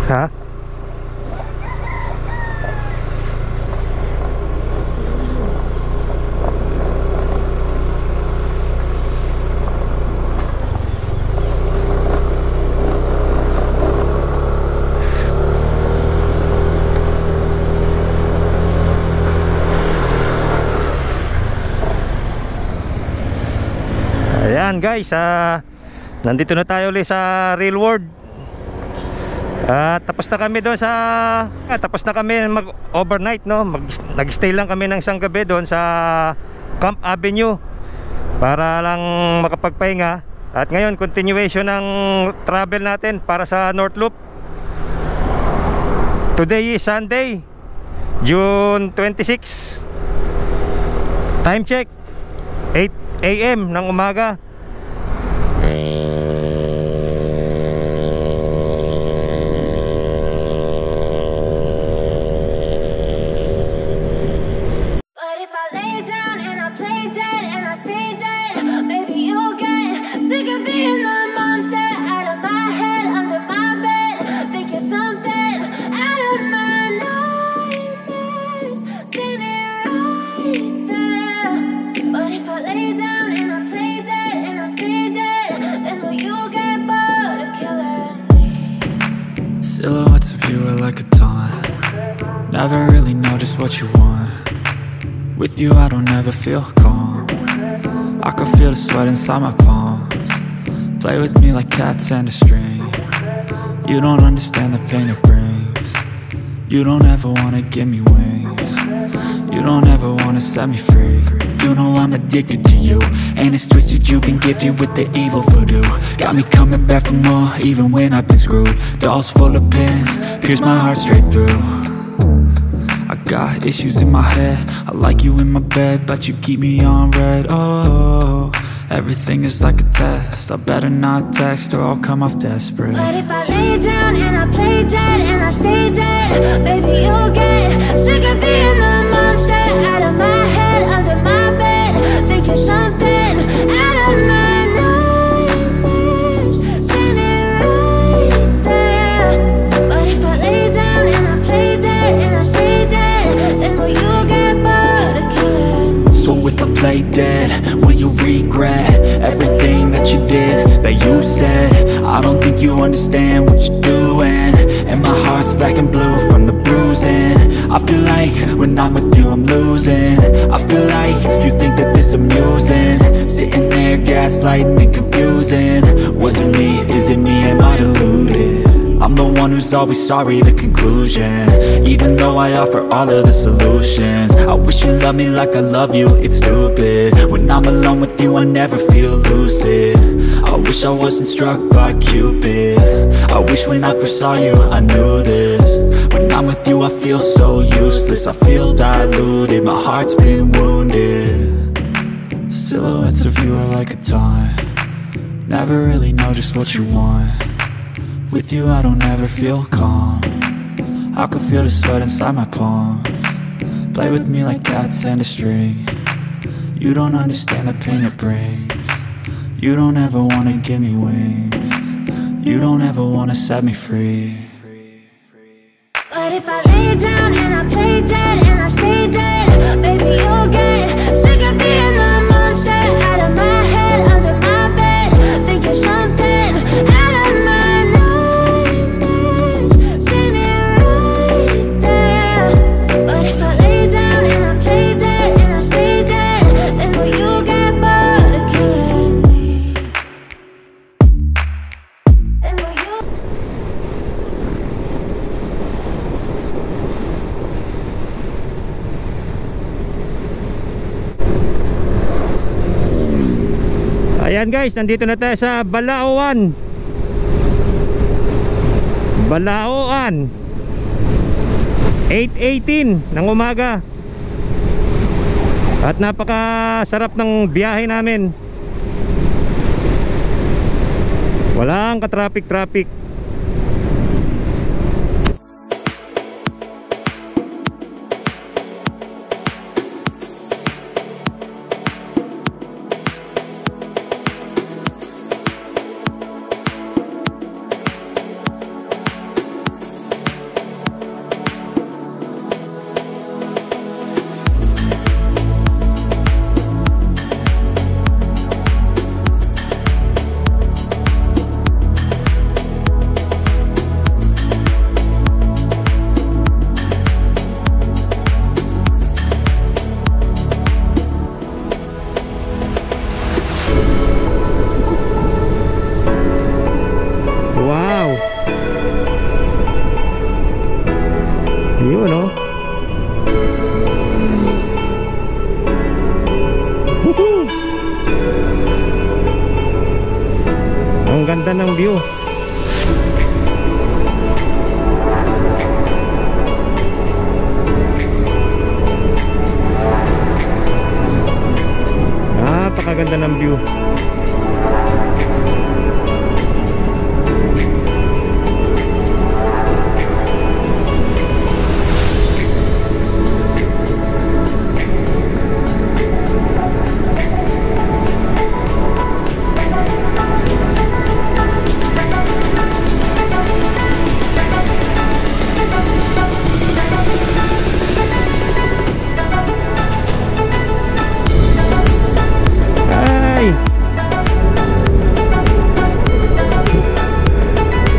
Ha? Ayan guys, nandito na tayo ulit sa real world. Tapos na kami doon sa tapos na kami mag overnight, no? Nag-stay lang kami ng isang gabi doon sa Camp Avenue para lang makapagpahinga. At ngayon continuation ng travel natin para sa North Loop. Today is Sunday, June 26. Time check 8 AM ng umaga. Silhouettes of you are like a taunt. Never really know just what you want. With you I don't ever feel calm. I can feel the sweat inside my palms. Play with me like cats and a string. You don't understand the pain it brings. You don't ever wanna give me wings. You don't ever wanna set me free. You know I'm addicted to you, and it's twisted, you've been gifted with the evil voodoo. Got me coming back for more, even when I've been screwed. Dolls full of pins, pierce my heart straight through. I got issues in my head, I like you in my bed, but you keep me on red. Oh, everything is like a test, I better not text or I'll come off desperate. But if I lay down and I play dead and I stay dead, baby you'll get sick of being the monster out of my head, under my bed, thinking something out of my nightmares, standing right there. But if I lay down and I play dead and I stay dead, then will you get bored of killing me? So if I play dead, will you regret everything that you did, that you said? I don't think you understand what you're doing, and my heart's black and blue from the bruising. I feel like when I'm with you I'm losing. I feel like you think that this amusing, sitting there gaslighting and confusing. Was it me? Is it me? Am I deluded? I'm the one who's always sorry, the conclusion, even though I offer all of the solutions. I wish you loved me like I love you, it's stupid. When I'm alone with you I never feel lucid. I wish I wasn't struck by Cupid. I wish when I first saw you I knew this. When I'm with you I feel so useless, I feel diluted, my heart's been wounded. Silhouettes of you are like a taunt. Never really know just what you want. With you I don't ever feel calm. I can feel the sweat inside my palms. Play with me like cats and a string. You don't understand the pain it brings. You don't ever wanna give me wings. You don't ever wanna set me free. But if I lay down and I play dead and I stay dead, baby you'll get sick of being the monster out of my head, under my bed, thinking something out of my nightmares, standing right there. But if I lay down and I play dead and I stay dead, then will you get bored of killing me? Then will you? Ayan guys, nandito na tayo sa Balaoan. Balaoan 8:18 ng umaga. At napakasarap ng biyahe namin. Walang ka-traffic. Yun oh. Woohoo! Ang ganda ng view. Napakaganda ng view.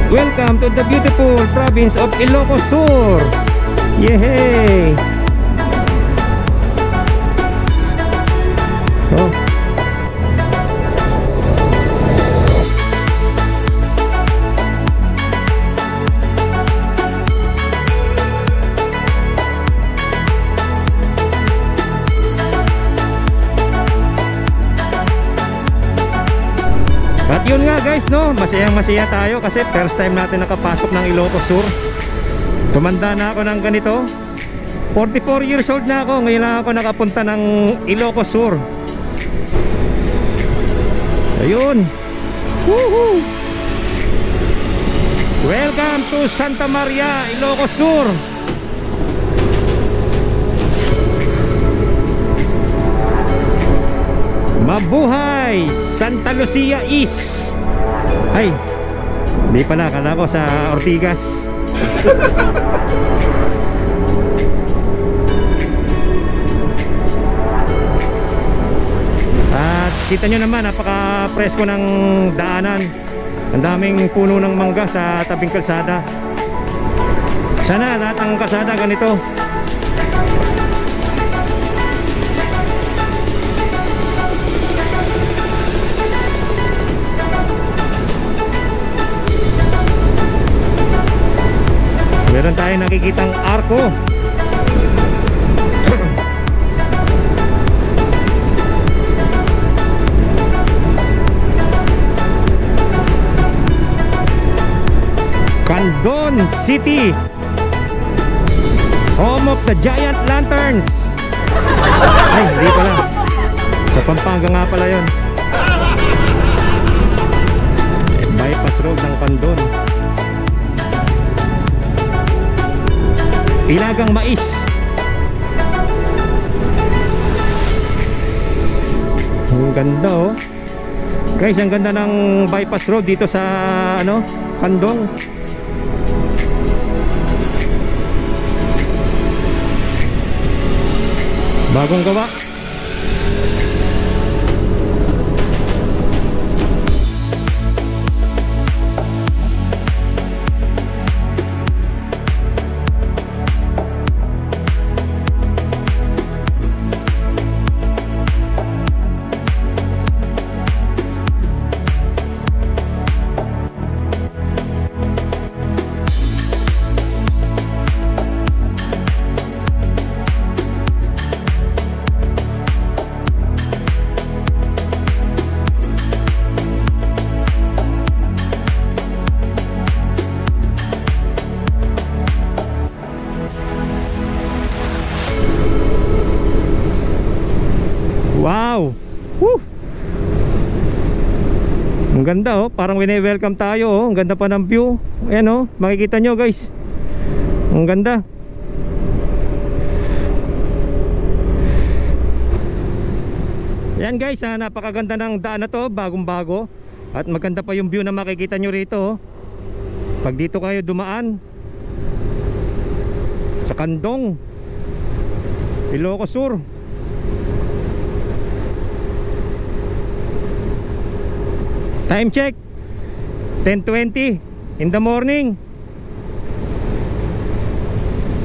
Welcome to the beautiful province of Ilocos Sur. Yehey! Oh. At yun nga guys, no, masayang-masaya tayo kasi first time natin nakapasok ng Ilocos Sur. Tumanda na ako ng ganito. 44 years old na ako, ngayon lang ako nakapunta ng Ilocos Sur. Ayun. Woohoo! Welcome to Santa Maria, Ilocos Sur. Mabuhay Santa Lucia East. Ay, hindi pala, kala ko sa Ortigas. At kita nyo naman, napaka-presko ng daanan. Ang daming puno ng mangga sa tabing kalsada. Sana lahat ng kalsada ganito. Meron tayong nakikitang arko. Candon City, home of the giant lanterns. Ay, hindi pala, sa Pampanga nga pala yun. Bypass road ng Candon. Ilagang mais. Ang ganda oh. Guys, ang ganda ng bypass road dito sa ano, Candon. Bagong gawa. Wow! Woo! Ang ganda oh, parang wini-welcome tayo oh. Ang ganda pa ng view. Ayan oh, makikita nyo guys. Ang ganda. Ayan guys, napakaganda ng daan na to, bagong bago. At maganda pa yung view na makikita nyo rito oh. Pag dito kayo dumaan sa Candon, Ilocos Sur. Time check 10:20 in the morning.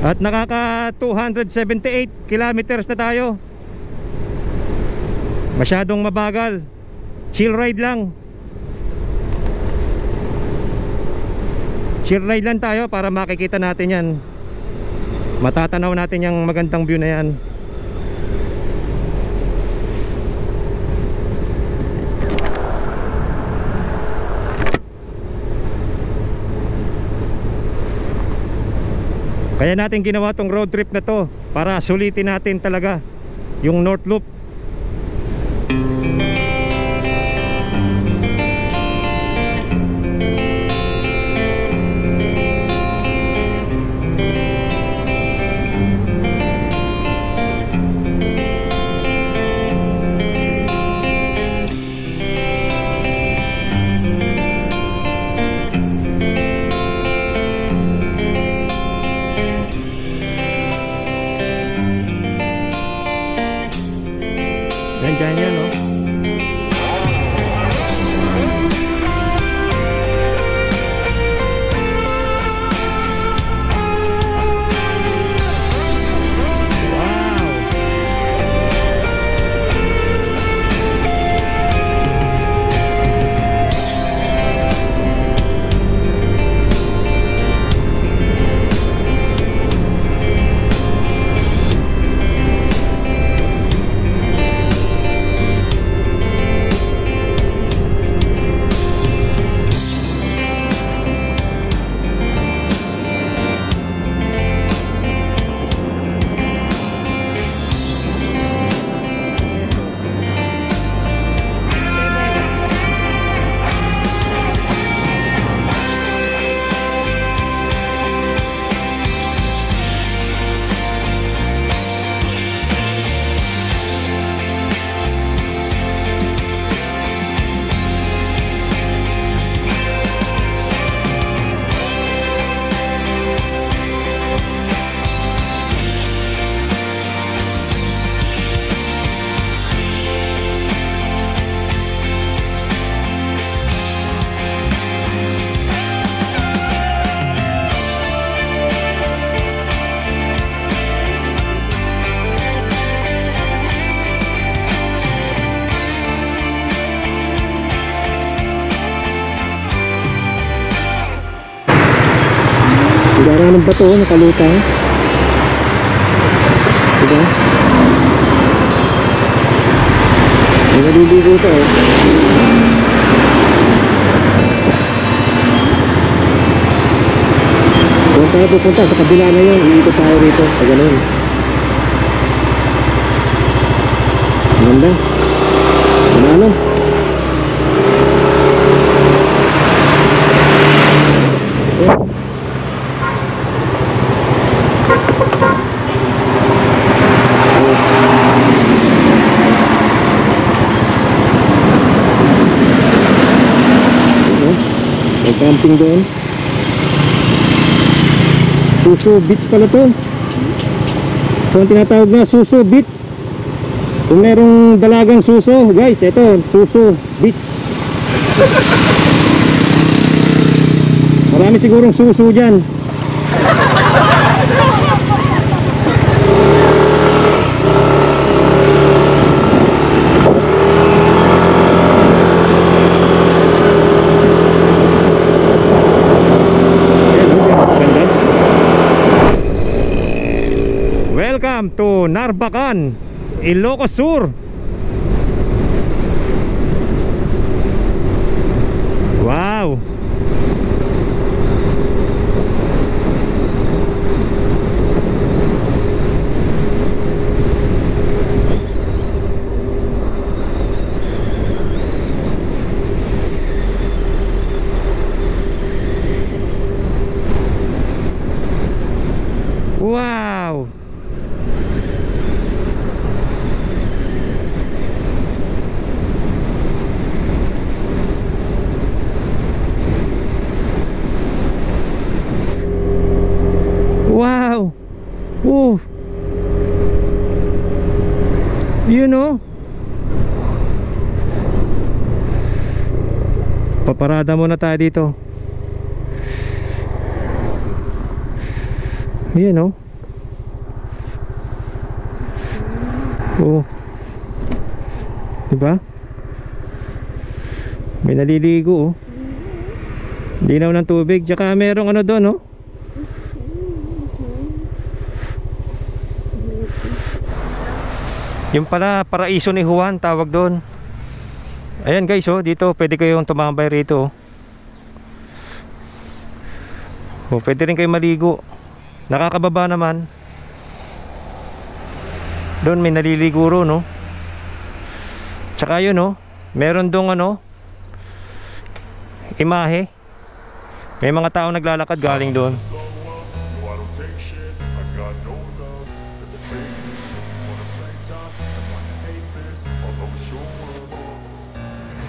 At nakaka 278 kilometers na tayo. Masyadong mabagal. Chill ride lang. Sheer ride lang tayo para makikita natin yan. Matatanaw natin yung magandang view na yan. Kaya natin ginawa tong road trip na to para sulitin natin talaga yung North Loop. Diyan yan, no? Gara ng bato, nakalutang. Diba? May naliligo ito, eh. Kung tayo pupunta sa kabila na yun, iikot tayo rito. Sa ganun. Ganda. Ano? May camping doon. Suso Beach pala to. So ang tinatawag na Suso Beach. Kung merong dalagang suso, guys, ito Suso Beach. Marami sigurong suso dyan. Welcome to Narbacan, Ilocos Sur. Wow. Wow. Wow. Oh. You know, paparada muna tayo dito. You know. Oh. Diba? May naliligo, oh. Linaw ng tubig. Tsaka merong ano doon, no? Yung pala, paraiso ni Juan, tawag doon. Ayan guys, oh, dito pwede kayong tumambay rito. Oh, pwede rin kayo maligo. Nakakababa naman. Doon may naliliguro, no? Tsaka yun, no? Meron dong ano, imahe. May mga tao naglalakad galing doon.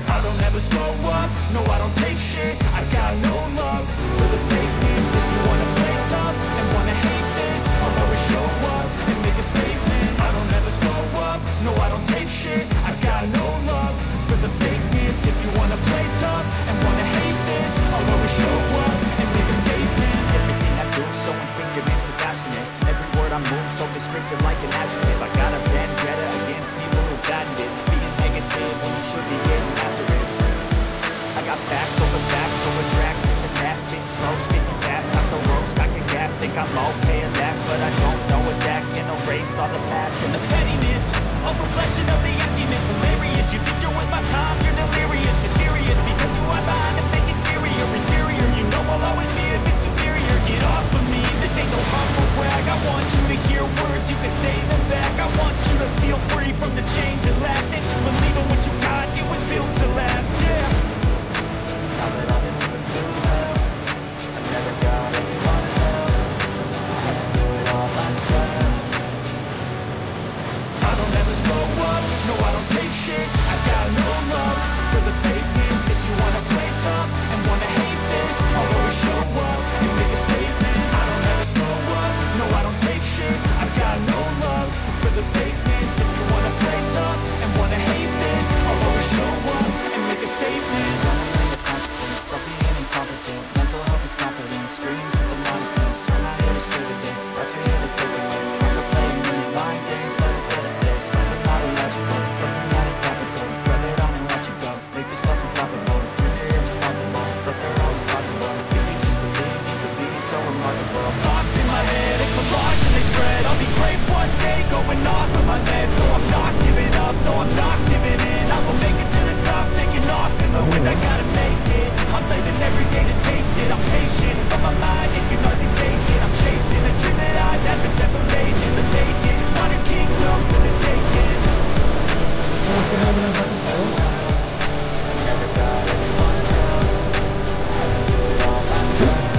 I don't ever slow up, no I don't take shit. I got no love for the fakeness. If you wanna play tough and wanna hate this, I'll always show up and make a statement. I don't ever slow up, no I don't take shit. I got no love for the fakeness. If you wanna play tough and wanna hate this, I'll always show up and make a statement. Everything I do so instinctive and so passionate. Every word I move so descriptive like an adjective. I got a vendetta against people who patent it. Being negative when you should be getting after it. I got facts over tracks, this and that, spitting slow, spitting fast, not the roast, I can gas, think I'm okay at last, but I don't know if that can erase all the past and the pettiness, a reflection of the emptiness, hilarious, you think you're worth my time, you're delirious, mysterious, because you are behind a fake exterior, inferior, you know I'll always be a bit superior, get off of me, this ain't no humble brag, I want you to hear words, you can say them back, I want you to feel free from the chains that last, and to believe in what you got, it was built to last, yeah. Now that I've been doing too well, I never got anyone's help. I had to do it all myself. I don't ever slow up, no I don't take shit. I got no love for the fakeness. If you wanna play tough and wanna hate this, I'll always show up and make a statement. I don't ever slow up, no I don't take shit. I got no love for the fakeness. If you wanna play tough and wanna hate this, I'll always show up and make a statement. I'll be incompetent. Mental health is confidence. Dreams into modesty. So I'm not here to save the day. That's for you to take away. I could play a million mind games, but instead I say something not illogical, something that is topical. Rub it on and watch it go. Make yourself unstoppable. Dreams are irresponsible, but they're always possible. If you just believe, you could be so remarkable. Thoughts in my head, a collage and they spread. I'll be great one day, going off with my meds. No, I'm not giving up. No, I'm not giving in. I will make it to the top, taking off in the wind. I gotta make it. I'm saving every day to taste it. I'm patient, but my mind, it can hardly take it. I'm chasing a dream that I've had for several ages. A vacant, modern kingdom for the taking. Never got anyone's help. Had to do it all myself.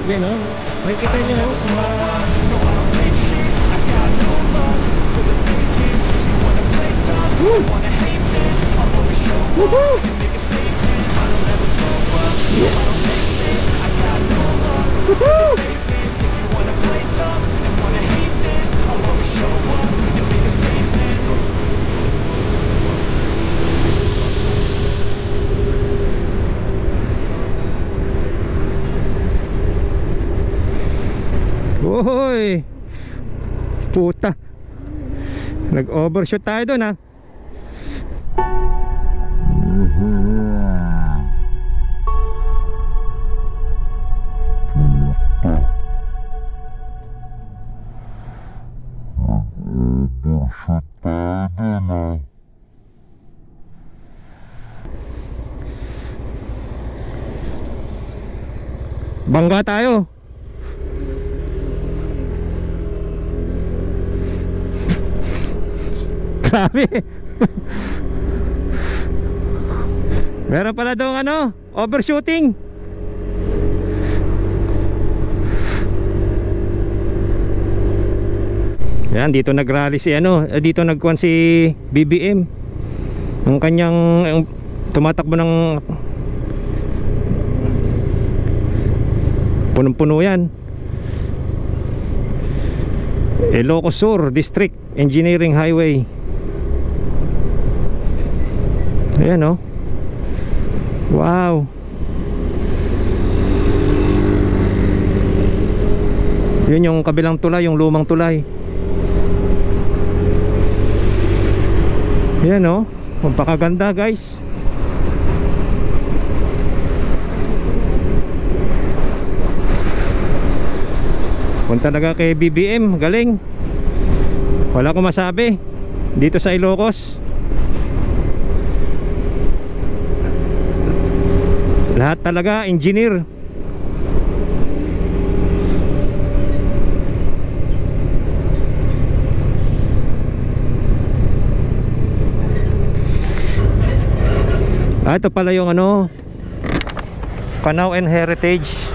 Yan, no? Makikita nyo, no? No, I don't take shit. I got no love for the fakeness. If you wanna play tough, you wanna hate this, I'll always show up and make a statement. I don't ever slow up. No, I don't take shit. I got no love for the fakeness. If you wanna play tough and wanna hate this, I'll always show up and make a statement. Ohoy! Puta! Nag-overshoot tayo doon, ha? Bangga tayo. Grabe. Meron pala daw ano, overshooting. Yan, dito nagrally si ano, dito nagkuhan si BBM. Ang kanyang tumatakbo ng punong-puno yan. Ilocos Sur District Engineering Highway. Ayan, oh. Wow. Yun yung kabilang tulay, yung lumang tulay. Ayan, oh. Magpakaganda, guys. Kung talaga kay BBM, galing. Wala akong masabi dito sa Ilocos. Lahat talaga engineer. Ito pala yung ano, Canao and Heritage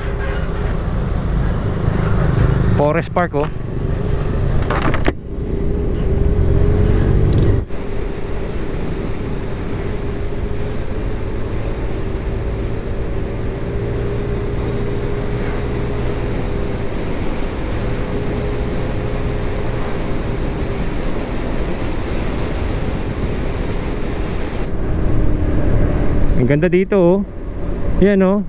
Forest Park, oh. Ang ganda dito, oh. Yan, oh.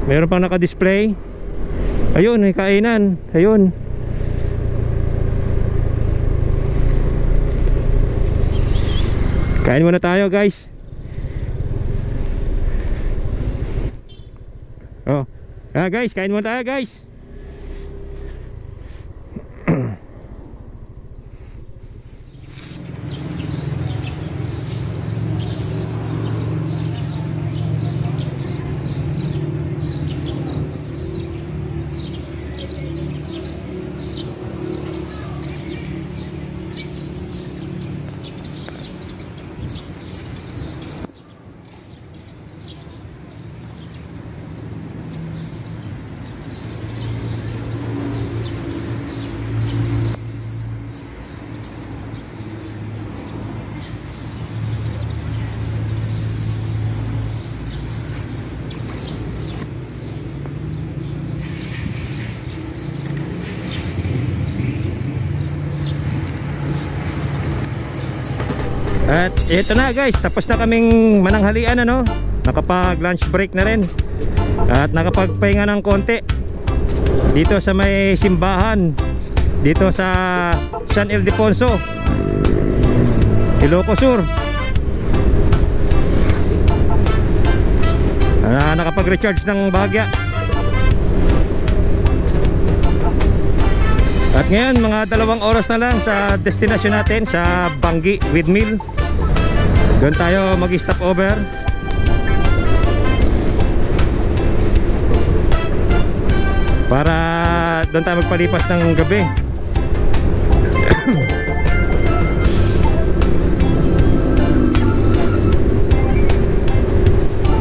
Meron pang naka-display. Ayun, may kainan. Ayun. Kain muna tayo, guys. Oh. Guys, kain muna tayo, guys. At ito na, guys, tapos na kaming mananghalian, ano. Nakapag lunch break na rin. At nakapagpahinga ng konti dito sa may simbahan, dito sa San Ildefonso, Ilocos Sur. Nakapag-recharge ng bahagya. At ngayon, mga 2 oras na lang sa destination natin, sa Bangi Windmill. Doon tayo mag-stop over. Para doon tayo magpalipas ng gabi.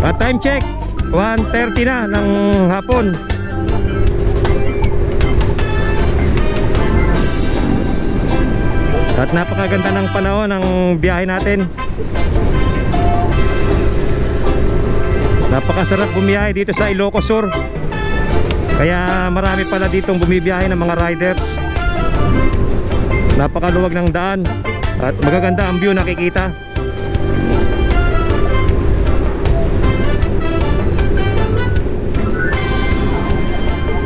At time check, 1:30 na ng hapon. At napakaganda ng panahon ng biyahe natin. Napakasarap bumiyahe dito sa Ilocos Sur. Kaya marami pala ditong bumibiyahe ng mga riders. Napakaluwag ng daan at magaganda ang view nakikita.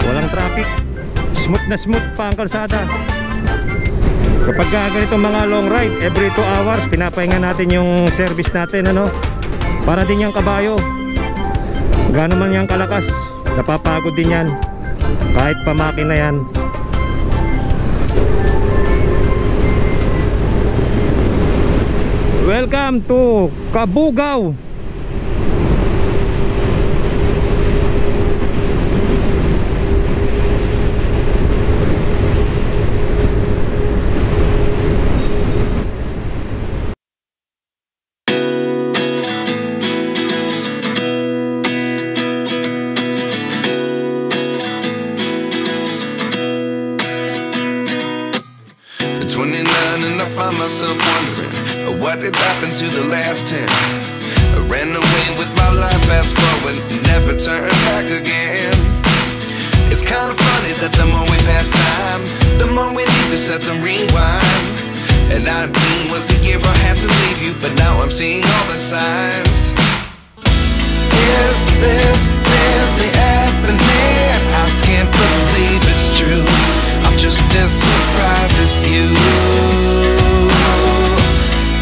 Walang traffic. Smooth na smooth pa ang kalsada. Kapag ganito mga long ride, every 2 hours pinapahinga natin yung service natin, ano. Para din yung kabayo. Gaano man yung kalakas, napapagod din yan. Kahit pamakina yan. Welcome to Cabugao. Myself wondering what did happen to the last 10. I ran away with my life, fast forward, never turn back again. It's kind of funny that the more we pass time, the more we need to set the rewind. And 19 was the year I had to leave you, but now I'm seeing all the signs. Is this really happening? I can't believe it's true. I'm just as surprised as you.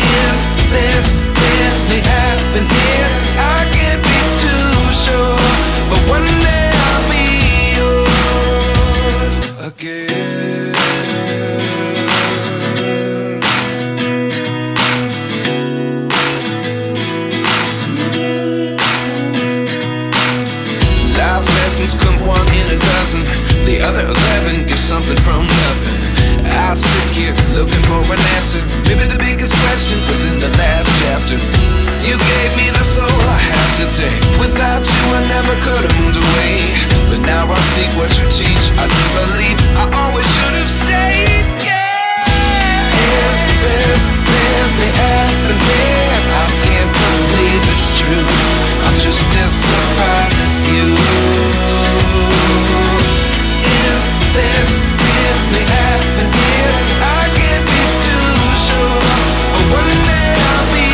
Is this really happening? I can't be too sure, lessons come one in a dozen. The other 11 give something from nothing. I sit here looking for an answer. Maybe the biggest question was in the last chapter. You gave me the soul I have today. Without you I never could have moved away. But now I see what you teach. I do believe I always should have stayed. Yeah. Is this really happening? I can't believe it's true. I'm just as surprised as you. Is this really happening? I can't be too sure, but one day I'll be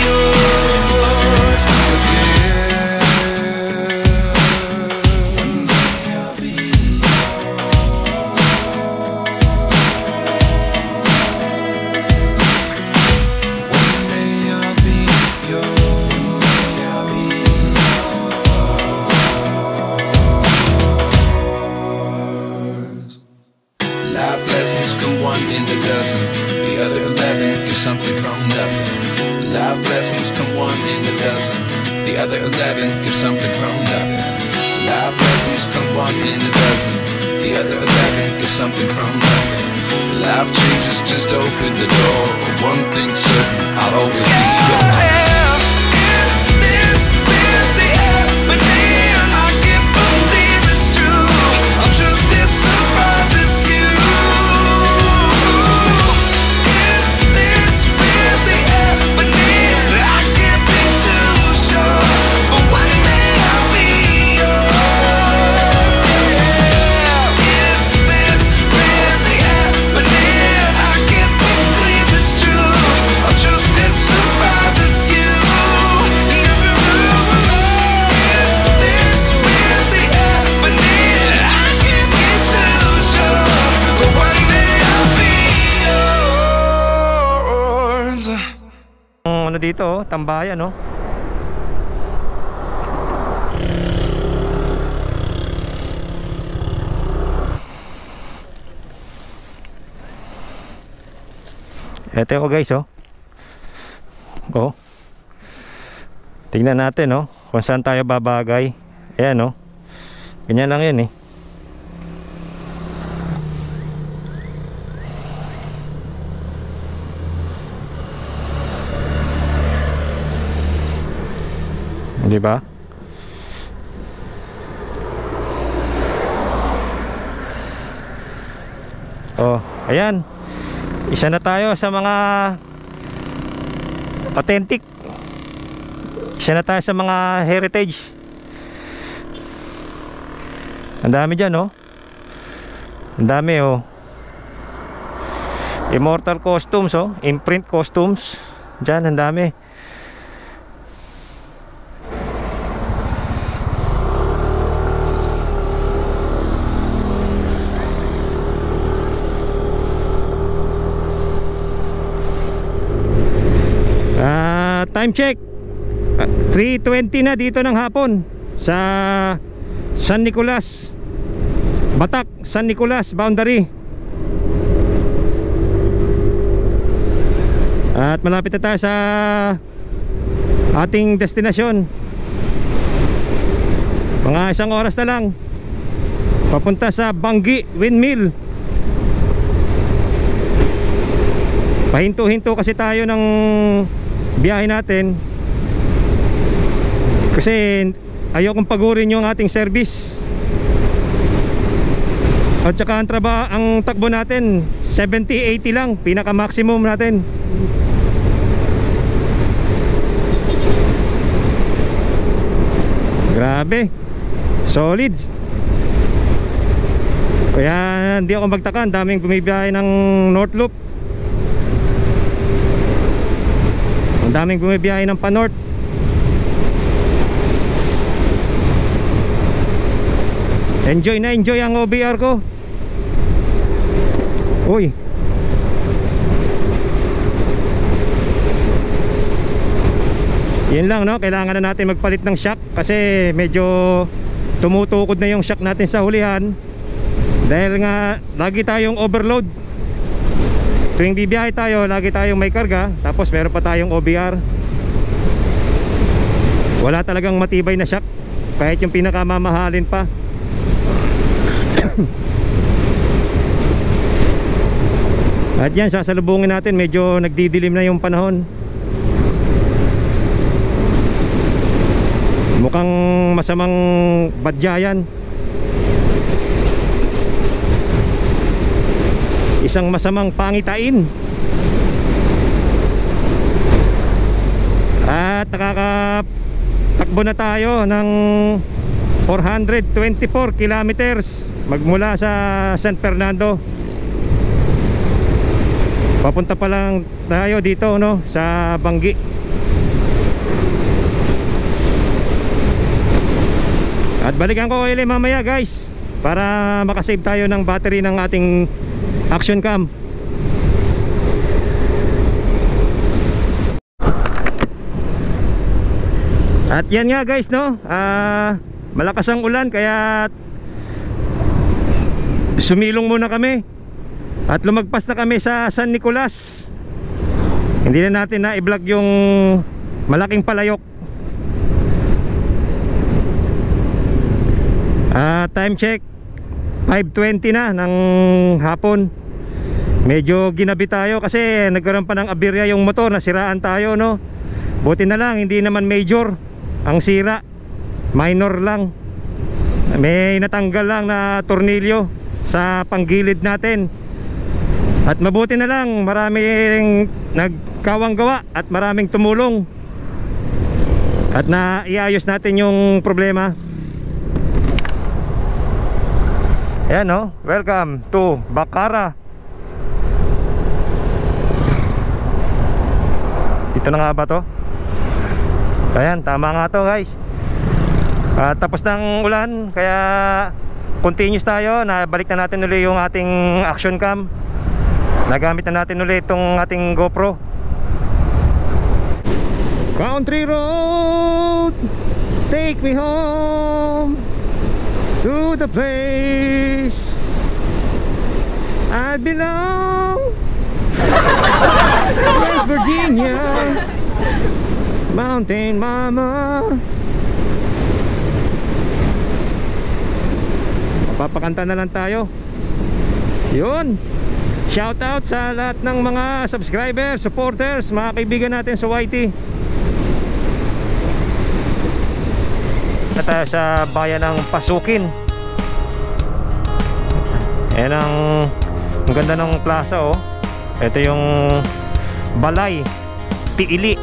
yours again. One day I'll be One day I'll be yours. I'll be yours. Life lessons come one in a dozen. The other 11 give something from nothing. Life lessons come one in a dozen. The other 11 give something from nothing. Life lessons come one in a dozen. The other 11 give something from nothing. Life changes just open the door. One thing's certain, I'll always be yours. Is this really happening? I can't believe it's true. I'm just as surprised as you. Is this really happening? I can't be too sure, but one day I'll be yours. Yeah. Is this really happening? I can't believe it's true. I'm just as surprised as you. Is this really happening? I can't be too sure, but one day I'll be yours. Ano dito, oh, tambayan, no? Ito ko guys, oh. Oh. Tingnan natin, oh, kung saan tayo babagay. Ayan, oh. Ganyan lang yan, eh. Di ba? Oh, ayan. Isa na tayo sa mga authentic. Isa na tayo sa mga heritage. Ang dami dyan, oh. Ang dami, oh. Immortal costumes, oh. Imprint costumes. Dyan, ang dami. Time check 3:20 na dito ng hapon sa San Nicolas, Batak, San Nicolas boundary. At malapit na tayo sa ating destinasyon. Mga isang oras na lang papunta sa Banggi Windmill. Pahinto-hinto kasi tayo ng biyahe natin kasi ayokong pagurin yung ating service. At saka ang takbo natin 70-80 lang, pinaka maximum natin. Grabe, solid. Kaya hindi ako magtaka, ang daming bumibiyahe ng North Loop. Ang daming bumibiyahe ng pa-north. Enjoy na enjoy ang OBR ko. Uy. Yun lang, no, kailangan na natin magpalit ng shock kasi medyo tumutukod na yung shock natin sa hulihan. Dahil nga lagi tayong overload. Tuwing bibiyahe tayo, lagi tayong may karga, tapos meron pa tayong OBR. Wala talagang matibay na shock kahit yung pinakamamahalin pa. At yan, sasalubungin natin, medyo nagdidilim na yung panahon. Mukhang masamang badya yan. Isang masamang pangitain. At nakakatakbo na tayo ng 424 kilometers magmula sa San Fernando. Papunta pa lang tayo dito, no, sa Banggi. At balikan ko kayo mamaya, guys, para makasave tayo ng battery ng ating action cam. At yan nga, guys, no, malakas ang ulan kaya sumilong muna kami at lumagpas na kami sa San Nicolas. Hindi na natin na i-vlog yung malaking palayok. Time check 5:20 na ng hapon. Medyo ginabi tayo kasi nagkaroon pa ng aberya yung motor, nasiraan tayo, no. Buti na lang hindi naman major ang sira, minor lang. May natanggal lang na tornilyo sa panggilid natin. At mabuti na lang, maraming nagkawang gawa at maraming tumulong at na iayos natin yung problema. Ayan, no? Welcome to Bacara. Dito na nga ba to? Ayan, tama nga to, guys. Tapos ng ulan, kaya continuous tayo. Nabalik na natin ulit yung ating action cam. Nagamit na natin ulit itong ating GoPro. Country road, take me home to the place I belong, West Virginia, Mountain Mama. Papakanta na lang tayo. Yun. Shout out sa lahat ng mga subscribers, supporters, mga kaibigan natin sa YT. At tayo sa bayan ng Pasukin. Ayan ang ganda ng plaza, oh. Ito yung Balay Tiili,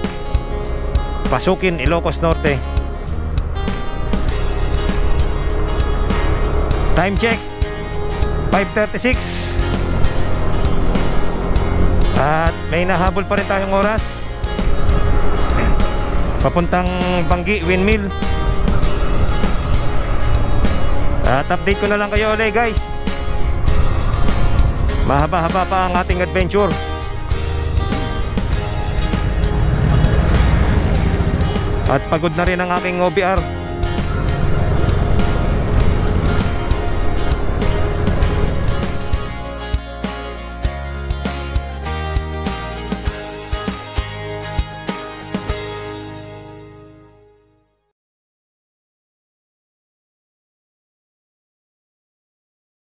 Pasukin, Ilocos Norte. Time check 5:36. At may nahabol pa rin tayong oras papuntang Banggi Windmill. At update ko na lang kayo ulit, guys. Mahaba-haba pa ang ating adventure. At pagod na rin ang aking OBR.